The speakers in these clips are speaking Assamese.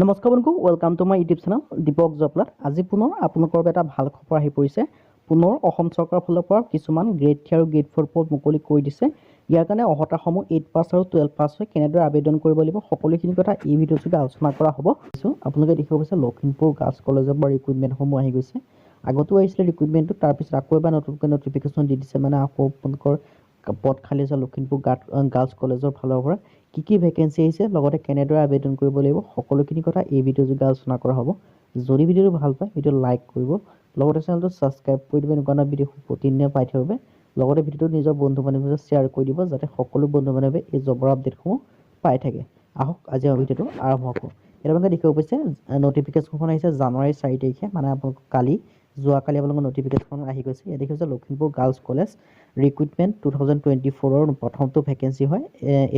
নমস্কাৰ বন্ধু, welcome to my YouTube channel Deepak Japlat. আজি পুনৰ আপোনালোকৰ বাবে এটা ভাল খবৰ আহি পৰিছে। পুনৰ অসম চৰকাৰৰ ফালৰ পৰা কিছুমান গ্ৰেড 3 আৰু গ্ৰেড 4 পদ মুকলি কৰি দিছে। ইয়াৰ কাৰণে অৰ্হতাসমূহ 8 পাছ আৰু 12 পাছ হৈ কেনেদৰে আবেদন কৰিব লাগিব সকলোখিনি কথা এই ভিডিঅ'টোতে আলোচনা কৰা হ'ব। আপোনালোকে দেখিব পাইছে লখিমপুৰ গাৰ্লছ কলেজৰ পৰা ৰিক্ৰুইটমেণ্টসমূহ আহি গৈছে। আগতেও আহিছিলে ৰিক্ৰুইটমেণ্টটো, তাৰপিছত আকৌ এবাৰ নতুনকৈ নটিফিকেশ্যন দি দিছে, মানে আকৌ আপোনালোকৰ পদ খালী আছে লখিমপুৰ গাৰ্লছ কলেজৰ ফালৰ পৰা। কি ভেকেঞ্চি আহিছে, লগতে কেনেদৰে আবেদন কৰিব লাগিব সকলোখিনি কথা এই ভিডিঅ' যোগে আলোচনা কৰা হ'ব। যদি ভিডিঅ'টো ভাল পায় ভিডিঅ'টো লাইক কৰিব, লগতে চেনেলটো ছাবস্ক্ৰাইব কৰি দিব এনেকুৱা ধৰণৰ ভিডিঅ' প্ৰতিদিনে পাই থাকিব বাবে। লগতে ভিডিঅ'টো নিজৰ বন্ধু বান্ধৱীৰ লগত শ্বেয়াৰ কৰি দিব যাতে সকলো বন্ধু বান্ধৱীয়ে এই জবৰ আপডেটসমূহ পাই থাকে। আহক আজি আমি ভিডিঅ'টো আৰম্ভ কৰোঁ। এতিয়া আপোনালোকে দেখিব পাইছে নটিফিকেশ্যনখন আহিছে জানুৱাৰী 4 তাৰিখে, মানে আপোনালোকৰ যোৱাকালি আপোনালোকৰ নটিফিকেশ্যন আহি গৈছে। ইয়াত দেখিছে লখিমপুৰ গাৰ্লছ কলেজ ৰিক্ৰুইটমেণ্ট 2024ৰ প্ৰথমটো ভেকেঞ্চি হয়।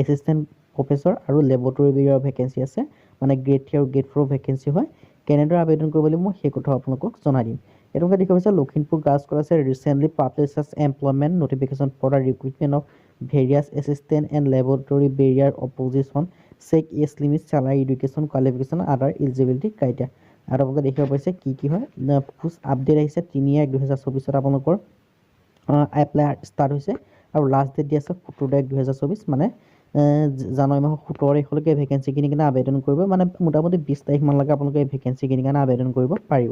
এছিষ্টেণ্ট প্ৰফেচৰ আৰু লেবৰেটৰী বিভাগৰ ভেকেঞ্চি আছে, মানে গ্ৰেড 3 আৰু গ্ৰেড 4 ভেকেঞ্চি হয়। কেনেদৰে আবেদন কৰিব লাগিব মই সেই কথা আপোনালোকক জনাই দিম। এইটোকে দেখা পাইছে লখিমপুৰ গাৰ্লছ কলেজে recently published employment notification for the recruitment of various assistant and laboratory bearer position check age limit salary education qualification other eligibility criteria. আৰু আপোনালোকে দেখিব পাইছে কি হয় পোষ্ট আপডেট আহিছে 3/1/2024 আপোনালোকৰ এপ্লাই ষ্টাৰ্ট হৈছে আৰু লাষ্ট ডেট দি আছে 17/1/2024, মানে জানুৱাৰী মাহৰ 17 তাৰিখলৈকে ভেকেঞ্চিখিনিৰ কাৰণে আবেদন কৰিব, মানে মোটামুটি 20 তাৰিখমানলৈকে আপোনালোকে এই ভেকেঞ্চিখিনিৰ কাৰণে আবেদন কৰিব পাৰিব।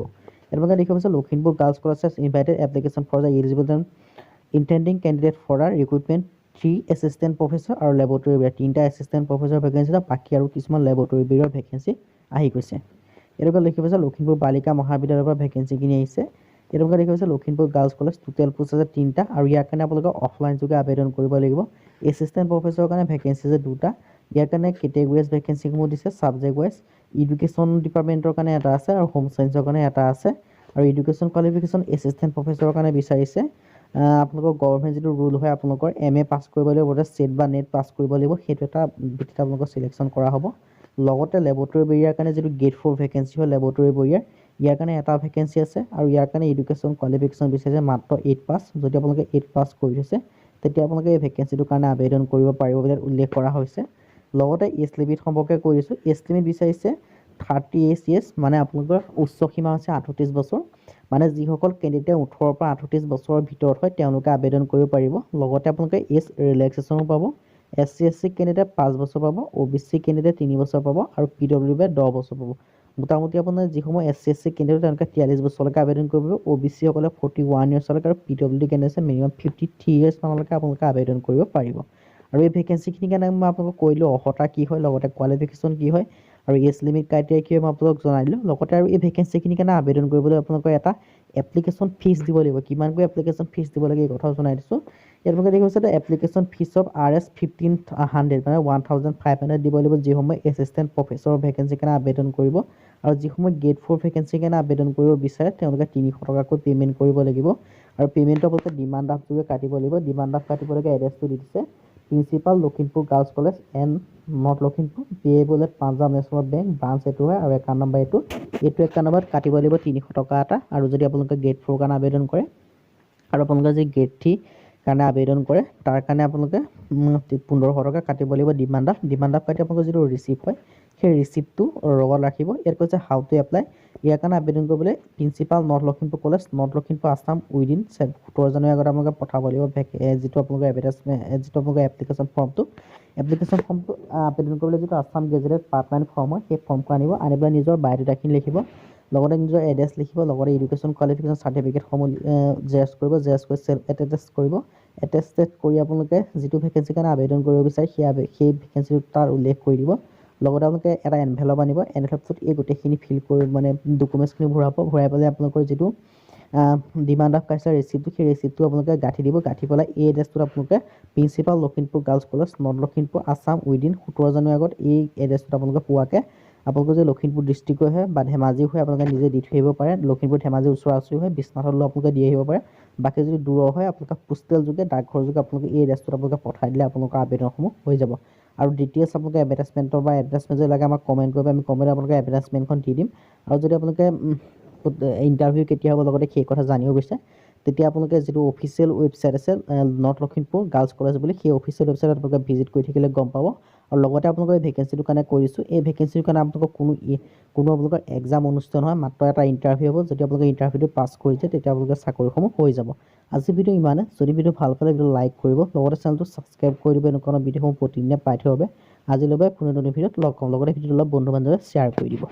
আপোনালোকে দেখিব পাইছে Lakhimpur girls college invited application for the eligible intending candidate for the recruitment 3 assistant professor আৰু লেবৰেটৰী বিভাগ 3টা এছিষ্টেণ্ট প্ৰফেচৰ ভেকেঞ্চি, বাকী আৰু কিছুমান লেবৰেটৰী বিভাগৰ ভেকেঞ্চি আহি গৈছে। এইটোকে লিখি পাইছে লখিমপুৰ বালিকা মহাবিদ্যালয়ৰ পৰা ভেকেঞ্চিখিনি আহিছে। এইটোকে দেখি পাইছে Lakhimpur girls college total post আছে 3টা, আৰু ইয়াৰ কাৰণে আপোনালোকে অফলাইন যোগে আবেদন কৰিব লাগিব। এছিষ্টেণ্ট প্ৰফেচৰৰ কাৰণে ভেকেঞ্চি আছে 2টা। ইয়াৰ কাৰণে কেটেগৰীজ ভেকেঞ্চিসমূহ দিছে ছাবজেক্ট ৱাইজ। এডুকেশ্যন ডিপাৰ্টমেণ্টৰ কাৰণে এটা আছে আৰু হোম চায়েন্সৰ কাৰণে এটা আছে। আৰু এডুকেশ্যন কোৱালিফিকেশ্যন এছিষ্টেণ্ট প্ৰফেচৰৰ কাৰণে বিচাৰিছে আপোনালোকৰ গভৰ্ণমেণ্ট যিটো ৰুল হয় আপোনালোকৰ MA পাছ কৰিব লাগিব, ছেট বা নেট পাছ কৰিব লাগিব, সেইটো এটা ভিত্তিত আপোনালোকৰ চিলেকশ্যন কৰা হ'ব। লগতে লেবৰেটৰী বেৰিয়াৰ কাৰণে যিটো গ্ৰেড 4 ভেকেঞ্চি হয় লেবৰেটৰী বেৰিয়াৰ, ইয়াৰ কাৰণে এটা ভেকেঞ্চি আছে, আৰু ইয়াৰ কাৰণে এডুকেশ্যন কোৱালিফিকেশ্যন বিচাৰিছে মাত্ৰ 8 পাছ। যদি আপোনালোকে 8 পাছ কৰি থৈছে তেতিয়া আপোনালোকে এই ভেকেঞ্চিটোৰ কাৰণে আবেদন কৰিব পাৰিব বুলি উল্লেখ কৰা হৈছে। লগতে এজ লিমিট সম্পৰ্কে কৈ দিছোঁ। এজ লিমিট বিচাৰিছে 38 years, মানে আপোনালোকৰ উচ্চ সীমা হৈছে 38 বছৰ, মানে যিসকল কেণ্ডিডেটে 18ৰ পৰা 38 বছৰৰ ভিতৰত হয় তেওঁলোকে আবেদন কৰিব পাৰিব। লগতে আপোনালোকে এজ ৰিলেক্সেশ্যনো পাব। SC SC কেণ্ডিডেট 5 বছৰ পাব, OBC কেণ্ডিডেট 3 বছৰ পাব, আৰু PWB 10 বছৰ পাব। মোটামুটি আপোনাৰ যিসমূহ SC SC কেণ্ডিডেট তেওঁলোকে 43 বছৰলৈকে আবেদন কৰিব, OBC সকলে 41 yearsলৈকে, আৰু PWD কেণ্ডিডেট মিনিমাম 53 years মানলৈকে আপোনালোকে আবেদন কৰিব পাৰিব। আৰু এই ভেকেঞ্চিখিনিৰ কাৰণে মই আপোনালোকক কৈলোঁ অৰ্হতা কি হয়, লগতে কোৱালিফিকেশ্যন কি হয়, আৰু এজ লিমিট ক্ৰাইটেৰিয়া কি হয় মই আপোনালোকক জনাই দিলোঁ। লগতে আৰু এই ভেকেঞ্চিখিনিৰ কাৰণে আবেদন কৰিবলৈ আপোনালোকৰ এটা এপ্লিকেশ্যন ফিজ দিব লাগিব। কিমানকৈ এপ্লিকেশ্যন ফিজ দিব লাগে এই কথাও জনাই দিছোঁ। ইয়াত আপোনালোকে দেখিছে এপ্লিকেশ্যন ফিজ অফ RS 1500, মানে 1500 দিব লাগিব যিসমূহ এছিষ্টেণ্ট প্ৰফেচৰৰ ভেকেঞ্চিৰ কাৰণে আবেদন কৰিব। আৰু যিসমূহ গ্ৰেড 4 ভেকেঞ্চিৰ কাৰণে আবেদন কৰিব বিচাৰে তেওঁলোকে 300 টকাকৈ পে'মেণ্ট কৰিব লাগিব। আৰু পে'মেণ্টটো আপোনালোকে ডিমাণ্ড ড্ৰাফ্ট যোগে কাটিব লাগিব। ডিমাণ্ড ড্ৰাফ্ট কাটিবলৈকে এড্ৰেছটো দি দিছে principal Lakhimpur girls college and north Lakhimpur, PA Punjab national bank, branch এইটো হয়, আৰু একাউণ্ট নম্বৰ এইটো একাউণ্ট নম্বৰত কাটিব লাগিব 300 টকা এটা। আৰু যদি আপোনালোকে গ্ৰেড 4 কাৰণে আবেদন কৰে, আৰু আপোনালোকে যদি গ্ৰেড 3 কাৰণে আবেদন কৰে তাৰ কাৰণে আপোনালোকে 1500 টকা কাটিব লাগিব ডিমাণ্ড ড্ৰাফ্ট কাটি আপোনালোকৰ যিটো ৰিচিপ্ট হয় সেই ৰিচিপ্টটো লগত ৰাখিব। ইয়াত কৈছে হাউ টু এপ্লাই। ইয়াৰ কাৰণে আবেদন কৰিবলৈ principal north Lakhimpur college, north Lakhimpur Assam, within 17 জানুৱাৰীৰ আগত আপোনালোকে পঠাব লাগিব যিটো আপোনালোকৰ যিটো আপোনালোকৰ এপ্লিকেশ্যন ফৰ্মটো আবেদন কৰিবলৈ যিটো আছাম গেজেটেড পাৰ্টমেণ্ট ফৰ্ম হয় সেই ফৰ্মটো আনি পেলাই নিজৰ বায়'ডাটাখিনি লিখিব, লগতে নিজৰ এড্ৰেছ লিখিব, লগতে এডুকেশ্যন কোৱালিফিকেশ্যন চাৰ্টিফিকেটসমূহ জেৰক্স কৰিব, জেৰক্স কৰি চেল্ফ এটেষ্ট কৰিব। এটেষ্টেড কৰি আপোনালোকে যিটো ভেকেঞ্চিৰ কাৰণে আবেদন কৰিব বিচাৰে সেই ভেকেঞ্চিটো তাৰ উল্লেখ কৰি দিব। লগতে আপোনালোকে এটা এনভেলপ আনিব, এনভেলপটোত এই গোটেইখিনি ফিল কৰি মানে ডকুমেণ্টছখিনি ভৰাই পেলাই আপোনালোকৰ যিটো ডিমাণ্ড ড্ৰাফ্ট কাটিছে ৰিচিপ্টটো, সেই ৰিচিপ্টটো আপোনালোকে গাঁঠি দিব। গাঁঠি পেলাই এই এড্ৰেছটোত আপোনালোকে principal Lakhimpur girls college, north Lakhimpur Assam, within 17 জানুৱাৰীৰ আগত এই এড্ৰেছটোত আপোনালোকে পোৱাকৈ আপোনালোকে যদি লখিমপুৰ ডিষ্ট্ৰিক্টৰ হয় বা ধেমাজি হয় আপোনালোকে নিজে দি থৈ আহিব পাৰে। লখিমপুৰ ধেমাজি ওচৰা ওচৰি হয় বিশ্বনাথলৈ আপোনালোকে দি আহিব পাৰে। বাকী যদি দূৰৰ হয় আপোনালোকে পোষ্টেল যোগে ডাকঘৰ যোগে আপোনালোকে এই এড্ৰেছটোত আপোনালোকে পঠাই দিলে আপোনালোকৰ আবেদনসমূহ হৈ যাব। আৰু ডিটেইলছ আপোনালোকে এডভাৰটাইজমেণ্টৰ বা এড্ৰেছমেণ্ট যদি লাগে আমাক কমেণ্ট কৰিব, আমি কমেণ্টত আপোনালোকে এডভাৰটাইজমেণ্টখন দি দিম। আৰু যদি আপোনালোকে ইণ্টাৰভিউ কেতিয়া হ'ব লগতে সেই কথা জানিব বিচাৰে তেতিয়া আপোনালোকে যিটো অফিচিয়েল ৱেবছাইট আছে নৰ্থ লখিমপুৰ গাৰ্লছ কলেজ বুলি, সেই অফিচিয়েল ৱেবছাইটত আপোনালোকে ভিজিট কৰি থাকিলে গম পাব। আৰু লগতে আপোনালোকৰ এই ভেকেঞ্চিটোৰ কাৰণে কৈ দিছোঁ এই ভেকেঞ্চিটোৰ কাৰণে আপোনালোকৰ কোনো আপোনালোকৰ এক্সাম অনুষ্ঠিত নহয় মাত্ৰ এটা ইণ্টাৰভিউ হ'ব যদি আপোনালোকে ইণ্টাৰভিউটো পাছ কৰিছে তেতিয়া আপোনালোকে চাকৰিসমূহ হৈ যাব আজি ভিডিঅ' ইমানে যদি ভিডিঅ' ভাল পালে ভিডিঅ' লাইক কৰিব লগতে চেনেলটো ছাবস্ক্ৰাইব কৰি দিব এনেকুৱা ভিডিঅ'সমূহ প্ৰতিদিনে পাই থাকিব আজিলৈ পুনৰ নতুন ভিডিঅ'ত লগ পাম লগতে ভিডিঅ'টো অলপ বন্ধু বান্ধৱীয়ে শ্বেয়াৰ কৰি দিব